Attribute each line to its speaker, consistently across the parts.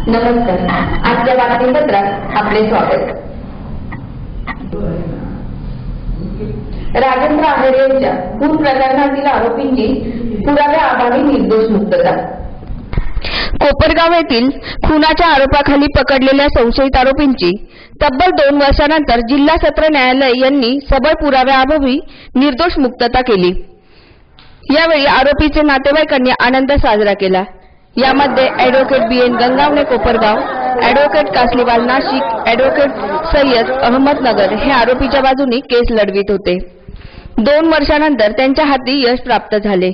Speaker 1: नमस्कार. आजच्या बातमीपत्रात आपले स्वागत. राजेंद्र आहेर यांच्या खून प्रकरणातील आरोपींची पुराव्याअभावी निर्दोष मुक्तता.
Speaker 2: कोपरगाव येथील खुनाच्या आरोपाखाली पकडलेल्या संशयित आरोपींची तब्बल 2 वर्षानंतर जिल्हा सत्र न्यायालय यांनी सबळ पुराव्याअभावी निर्दोष मुक्तता केली. यावेळी आरोपीचे नातेवाईकांनी आनंद साजरा केला. यामध्ये advocate BN Gangawane Kopargaon, advocate Kasliwal Nashik, advocate Sayyad Ahmednagar हे आरोपीच्या बाजूने केस लढवित होते. 2 वर्षानंतर त्यांच्या हाती यश प्राप्त झाले.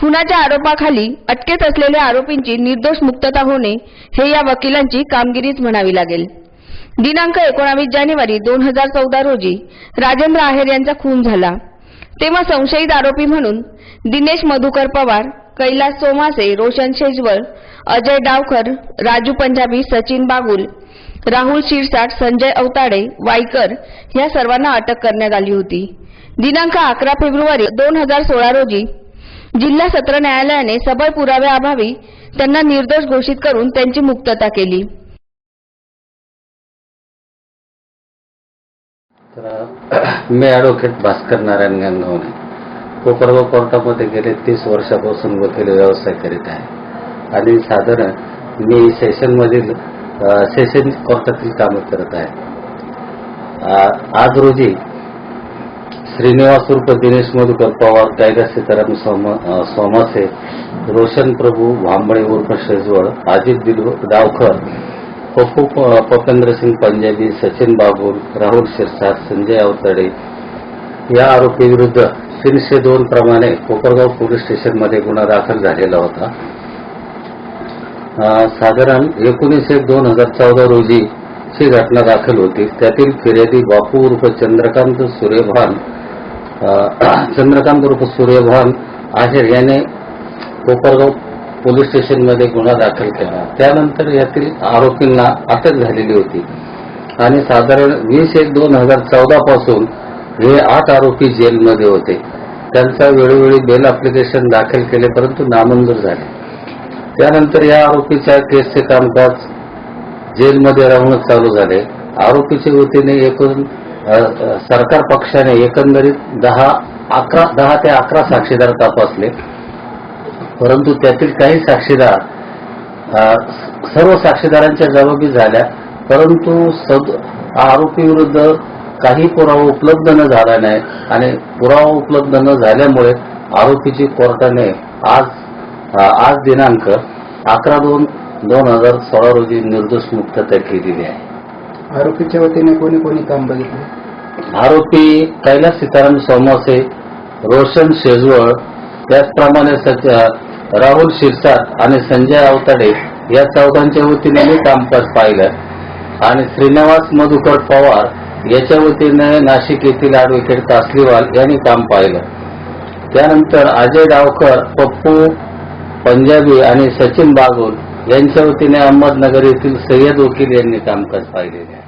Speaker 2: खुनाच्या आरोपाखाली अटकेत असलेल्या आरोपींची निर्दोष मुक्तता होणे हे या वकिलांची कामगिरीच म्हणावी लागेल. दिनांक 19 जानेवारी 2014 रोजी राजेंद्र आहेर यांचा खून झाला. तेव्हा संशयित आरोपी म्हणून दिनेश मधुकर पवार, कैलास सोमासे, रोशन शेजवळ, अजय डावकर, राजू पंजाबी, सचिन बागुल, राहुल शिरसाट, संजय अवताडे, वाईकर या सर्वांना अटक करण्यात आली होती. दिनांक 11 फेब्रुवारी 2016 रोजी जिल्हा सत्र न्यायालयाने सबळ पुराव्याअभावी त्यांना निर्दोष घोषित करून त्यांची मुक्तता केली.
Speaker 3: मी ॲडव्होकेट भास्कर नारायण गंगावणे कोपरगाव कोर्टामध्ये गेले 30 वर्षापासून वकील व्यवसाय करीत आहे आणि साधारण मी सेशन कोर्टातील कामे करत आहे. आज रोजी श्रीनिवास उर्फ दिनेश मधुकर पवार, कैलास सीताराम सोमासे, रोशन प्रभू भांबळे उर्फ शेजवळ, अजित डावकर, पप्पू पपेंद्रसिंग पंजाबी, सचिन बागुल, राहुल शिरसाट, संजय अवताडे या आरोपी विरुद्ध 302 प्रमाणे कोपरगाव पोलीस स्टेशनमध्ये गुन्हा दाखल झालेला होता. साधारण 19/1/2014 रोजी ही घटना दाखल होती. त्यातील फिर्यादी बापू उर्फ चंद्रकांत उर्फ सूर्यभान आहेर याने कोपरगाव पोलीस स्टेशनमध्ये गुन्हा दाखल केला. त्यानंतर यातील आरोपींना अटक झालेली होती आणि साधारण 20/1/2014 पासून हे 8 आरोपी जेलमध्ये होते. त्यांचा वेळोवेळी बेल ॲप्लिकेशन दाखल केले परंतु नामंजूर झाले. त्यानंतर या आरोपीच्या केसचे कामकाज जेलमध्ये राहूनच चालू झाले. आरोपीच्या वतीने सरकार पक्षाने एकंदरीत 10 ते 11 साक्षीदार तपासले, परंतु त्यातील काही साक्षीदार सर्व साक्षीदारांच्या जबाबी झाल्या, परंतु आरोपी विरुद्ध काही पुरावा उपलब्ध न झाला नाही आणि पुरावा उपलब्ध न झाल्यामुळे आरोपीची कोर्टाने आज दिनांक 11/2/2016 रोजी निर्दोष मुक्तता केलेली आहे.
Speaker 4: आरोपीच्या वतीने कोणी कोणी काम बघितले?
Speaker 3: आरोपी कैलास सीताराम सोमासे, रोशन शेजवळ, त्याचप्रमाणे राहुल शिरसाट आणि संजय अवताडे या चौघांच्या वतीने मी कामकाज पाहिलं आणि श्रीनिवास मधुकर पवार याच्या वतीने नाशिक येथील ॲडव्होकेट कासलीवाल यांनी काम पाहिलं. त्यानंतर अजय डावकर, पप्पू पंजाबी आणि सचिन बागुल यांच्या वतीने अहमदनगर येथील सय्यद वकील यांनी कामकाज पाहिलेले आहे.